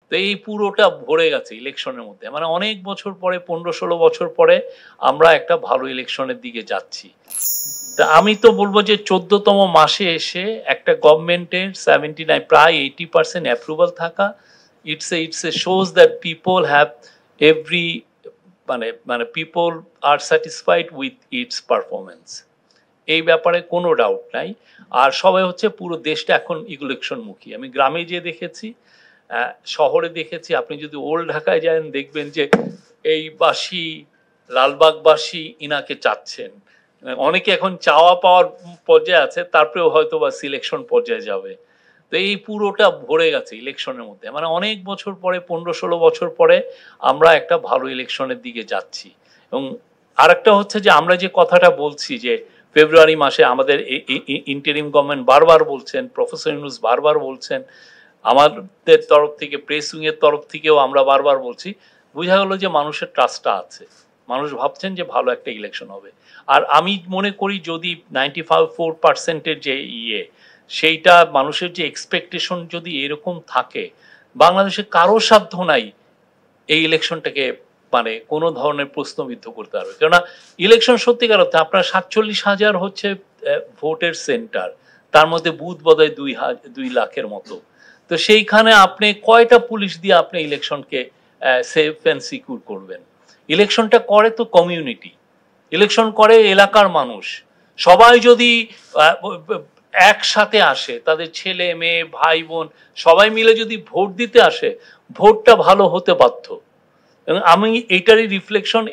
তো এই পুরোটা ভরে গেছে ইলেকশনের মধ্যে, মানে অনেক বছর পরে, 15-16 বছর পরে আমরা একটা ভালো ইলেকশনের দিকে যাচ্ছি। তা আমি তো বলবো যে 14তম মাসে এসে একটা গভর্নমেন্টের 79 প্রায় 80% অ্যাপ্রুভাল থাকা, it's a shows that people have every, মানে people are satisfied with its performance. এই ব্যাপারে কোনো ডাউট নাই। আর সবাই হচ্ছে পুরো দেশটা এখন ইলেকশন মুখী। আমি গ্রামে যে দেখেছি, শহরে দেখেছি, আপনি যদি ওল্ড ঢাকায় যান দেখবেন যে এই বাসী, লালবাগবাসী ইনাকে চাচ্ছেন, অনেকে এখন চাওয়া পাওয়ার পর্যায়ে আছে, তারপরেও হয়তো বা সিলেকশন পর্যায়ে যাবে। তো এই পুরোটা ভরে গেছে ইলেকশনের মধ্যে, মানে অনেক বছর পরে, 15-16 বছর পরে আমরা একটা ভালো ইলেকশনের দিকে যাচ্ছি। এবং আরেকটা হচ্ছে যে আমরা যে কথাটা বলছি যে ফেব্রুয়ারি মাসে আমাদের ইন্টারিম গভর্নমেন্ট বারবার বলছেন, প্রফেসর ইউনূস বারবার বলছেন, আমাদের তরফ থেকে, প্রেস উইং এর তরফ থেকেও আমরা বারবার বলছি, বোঝা গেল যে মানুষের ট্রাস্টটা আছে, মানুষ ভাবছেন যে ভালো একটা ইলেকশন হবে। আর আমি মনে করি যদি 94% যে সেইটা মানুষের যে এক্সপেকটেশন যদি এরকম থাকে, বাংলাদেশে কারো সাধ্য নাই এই ইলেকশনটাকে মানে কোনো ধরনের প্রশ্নবিদ্ধ করতে পারবে। কেননা ইলেকশন সত্যিকার অর্থে আপনার 47,000 হচ্ছে ভোটের সেন্টার, তার মধ্যে বুথ বোধহয় 2 লাখের মতো। তো সেইখানে আপনি কয়টা পুলিশ দিয়ে আপনি ইলেকশনকে সেফ অ্যান্ড সিকিউর করবেন? ইলেকশনটা করে তো কমিউনিটি, ইলেকশন করে এলাকার মানুষ। সবাই যদি একসাথে আসে, তাদের ছেলে মেয়ে ভাই বোন সবাই মিলে যদি ভোট দিতে আসে, ভোটটা ভালো হতে বাধ্য। এবং আমি এইটারই রিফ্লেকশন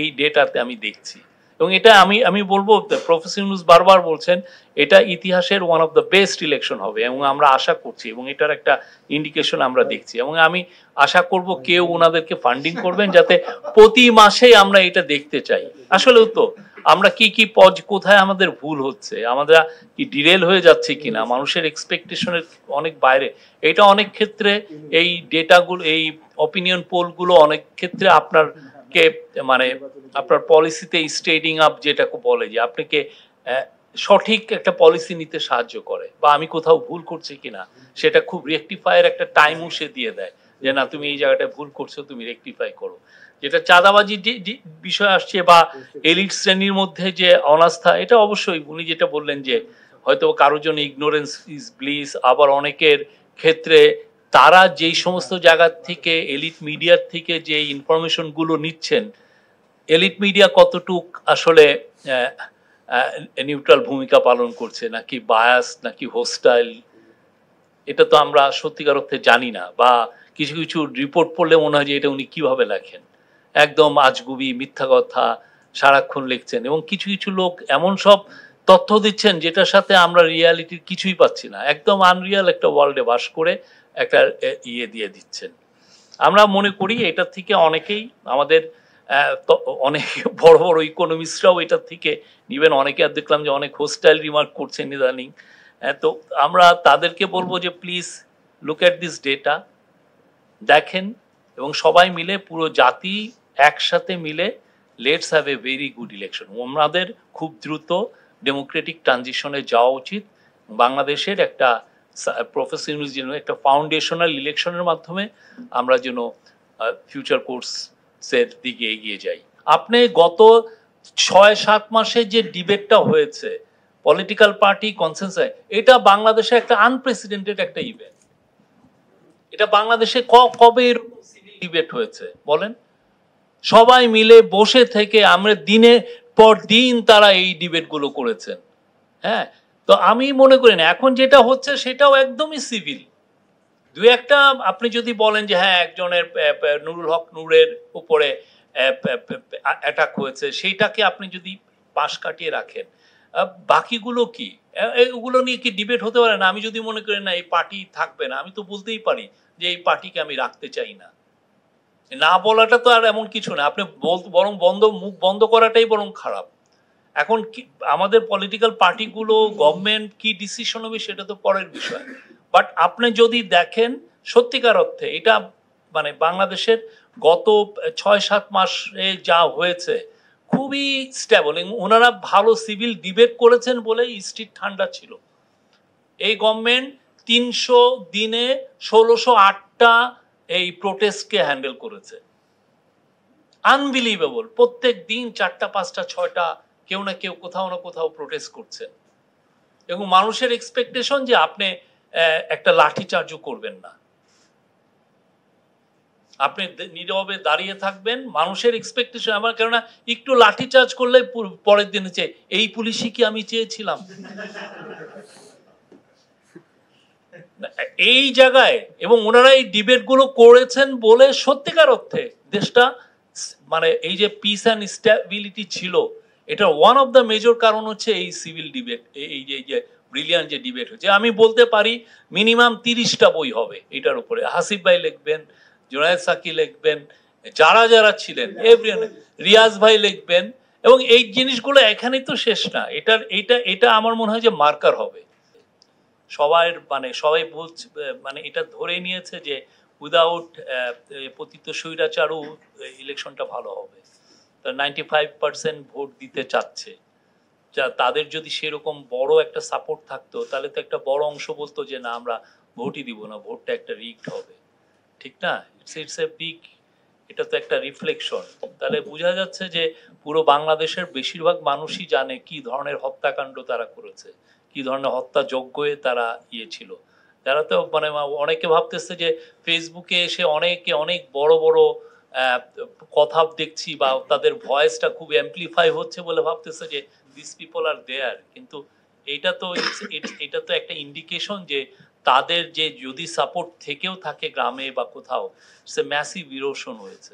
এই ডেটাতে আমি দেখছি। এবং এটা আমি বলবো, প্রফেসর ইউনূস বারবার বলছেন এটা ইতিহাসের one of the best election হবে, এবং আমরা আশা করছি, এবং এটার একটা ইন্ডিকেশন আমরা দেখছি। এবং আমি আশা করব কেউ ওনাদেরকে ফান্ডিং করবেন, যাতে প্রতি মাসে আমরা এটা দেখতে চাই। আসলেও তো আমরা কি কি কোথায় আমাদের ভুল হচ্ছে, আমরা কি ডিরেল হয়ে যাচ্ছে কিনা, মানুষের এক্সপেকটেশনের অনেক বাইরে। এটা অনেক ক্ষেত্রে এই ডেটাগুলো, এই অপিনিয়ন পোলগুলো অনেক ক্ষেত্রে আপনাকে মানে আপনার পলিসিতে স্টেডিং আপ যেটাকে বলে, যে আপনাকে সঠিক একটা পলিসি নিতে সাহায্য করে, বা আমি কোথাও ভুল করছি কিনা সেটা খুব রেকটিফাইয়ের একটা টাইমও সে দিয়ে দেয়, যে না তুমি এই জায়গাটায় ভুল করছো, তুমি রেকটিফাই করো। যেটা চাঁদাবাজি বিষয় আসছে বা এলিট শ্রেণীর মধ্যে যে অনাস্থা, এটা অবশ্যই উনি যেটা বললেন যে হয়তো কারোর জন্য ইগনোরেন্স ইজ ব্লিস, আবার অনেকের ক্ষেত্রে তারা যেই সমস্ত জায়গা থেকে, এলিট মিডিয়ার থেকে যে ইনফরমেশন গুলো নিচ্ছেন, এলিট মিডিয়া কতটুক আসলে নিউট্রাল ভূমিকা পালন করছে, নাকি বায়াস, নাকি হোস্টাইল, এটা তো আমরা সত্যিকার অর্থে জানি না। বা কিছু কিছু রিপোর্ট পড়লে মনে হয় যে এটা উনি কিভাবে লেখেন, একদম আজগুবি মিথ্যা কথা সারাক্ষণ লিখছেন, এবং কিছু কিছু লোক এমন সব তথ্য দিচ্ছেন যেটার সাথে আমরা রিয়ালিটির কিছুই পাচ্ছি না, একদম আনরিয়াল একটা ওয়ার্ল্ডে বাস করে একটা দিয়ে দিচ্ছেন। আমরা মনে করি এটার থেকে অনেকেই আমাদের অনেক বড় বড় ইকোনমিস্টরাও এটার থেকে নিবেন, অনেকে আর দেখলাম যে অনেক হোস্টাইল রিমার্ক করছেন ইদানিং। তো আমরা তাদেরকে বলবো যে please look at this data, দেখেন, এবং সবাই মিলে, পুরো জাতি একসাথে মিলে let's have a very good election. আমাদের খুব দ্রুত ডেমোক্রেটিক ট্রানজিশনে যাওয়া উচিত। বাংলাদেশের একটা প্রফেসর ইউনূস যেন একটা ফাউন্ডেশনাল ইলেকশনের মাধ্যমে আমরা যেন ফিউচার কোর্সের দিকে এগিয়ে যাই। আপনি গত 6-7 মাসে যে ডিবেটটা হয়েছে পলিটিক্যাল পার্টি কনসেনসাস, এটা বাংলাদেশে একটা আনপ্রেসিডেন্টেড একটা ইভেন্ট। এটা বাংলাদেশে কবে এরকম সিভিল ডিবেট হয়েছে বলেন? সবাই মিলে বসে থেকে আমরা দিনের পর দিন তারা এই ডিবেট গুলো করেছেন। হ্যাঁ, তো আমি মনে করি না এখন যেটা হচ্ছে সেটাও একদমই সিভিল। দু একটা আপনি যদি বলেন যে হ্যাঁ একজনের নুরুল হক নূরের উপরে অ্যাটাক হয়েছে, সেইটাকে আপনি যদি পাশ কাটিয়ে রাখেন, বাকিগুলো কি, এগুলো নিয়ে কি ডিবেট হতে পারে না? আমি যদি মনে করি না এই পার্টি থাকবে না, আমি তো বলতেই পারি যে এই পার্টিকে আমি রাখতে চাই না। না বলাটা তো আর এমন কিছু না, আপনি বরং মুখ বন্ধ করাটাই বরং খারাপ। এখন কি আমাদের পলিটিক্যাল পার্টিগুলো, গভর্নমেন্ট কি ডিসিশন হবে সেটা তো পরের বিষয়, বাট আপনি যদি দেখেন সত্যিকার অর্থে এটা মানে বাংলাদেশের গত 6-7 মাসে যা হয়েছে খুবই স্টেবল, এবং ওনারা ভালো সিভিল ডিবেট করেছেন বলে স্ট্রিট ঠান্ডা ছিল। এই গভর্নমেন্ট 300 দিনে 1608টা এই প্রোটেস্টকে হ্যান্ডেল করেছে। আনবিলিভেবল, প্রত্যেক দিন 4টা 5টা 6টা কেউ না কেউ কোথাও না কোথাও প্রোটেস্ট করছে, এবং মানুষের এক্সপেকটেশন যে আপনি একটা লাঠি চার্জও করবেন না, আপনি নীরবে দাঁড়িয়ে থাকবেন। মানুষের এক্সপেকটেশন আমার, কেননা একটু লাঠি চার্জ করলে পরের দিন হচ্ছে এই পুলিশই কি আমি চেয়েছিলাম। এই জায়গায়, এবং ওনারা এই ডিবেট গুলো করেছেন বলে সত্যিকার অর্থে দেশটা মানে এই যে পিস অ্যান্ড স্টেবিলিটি ছিল, এটা ওয়ান অফ দ্য মেজর কারণ হচ্ছে এই সিভিল ডিবেট, এই যে ব্রিলিয়ান্ট যে ডিবেট হচ্ছে। আমি বলতে পারি মিনিমাম 30টা বই হবে এটার উপরে। হাসিব ভাই লিখবেন, জুনায়েদ সাকি লিখবেন, যারা যারা ছিলেন এভরিওয়ান, রিয়াজ ভাই লিখবেন, এবং এই জিনিসগুলো এখানেই তো শেষ না। এটা আমার মনে হয় যে মার্কার হবে। সবাই বলছে, মানে এটা ধরে নিয়েছে যে উইদাউট পতিত স্বৈরাচারও ইলেকশনটা ভালো হবে। 95% ভোট দিতে চাচ্ছে। তাদের যদি সেরকম বড় একটা সাপোর্ট থাকতো, তাহলে তো একটা বড় অংশ বলতো যে না, আমরা ভোটই দিব না, ভোটটা একটা রিগড হবে, ঠিক না? ইটস এ বিগ, এটা তো একটা রিফ্লেকশন। তাহলে বোঝা যাচ্ছে যে পুরো বাংলাদেশের বেশিরভাগ মানুষই জানে কি ধরনের হত্যাকাণ্ড তারা করেছে, কি ধরনের হত্যাযজ্ঞে তারা ছিল। যারা তো মানে অনেকে ভাবতেছে যে ফেসবুকে এসে অনেকে অনেক বড় বড় কথা দেখছি, বা তাদের ভয়েসটা খুব অ্যাম্পলিফাই হচ্ছে বলে ভাবতেছে যে দিস পিপল আর দেয়ার, কিন্তু এটা তো একটা ইন্ডিকেশন যে তাদের যে যদি সাপোর্ট থেকেও থাকে গ্রামে বা কোথাও, সে ম্যাসিভ ইরোশন হয়েছে।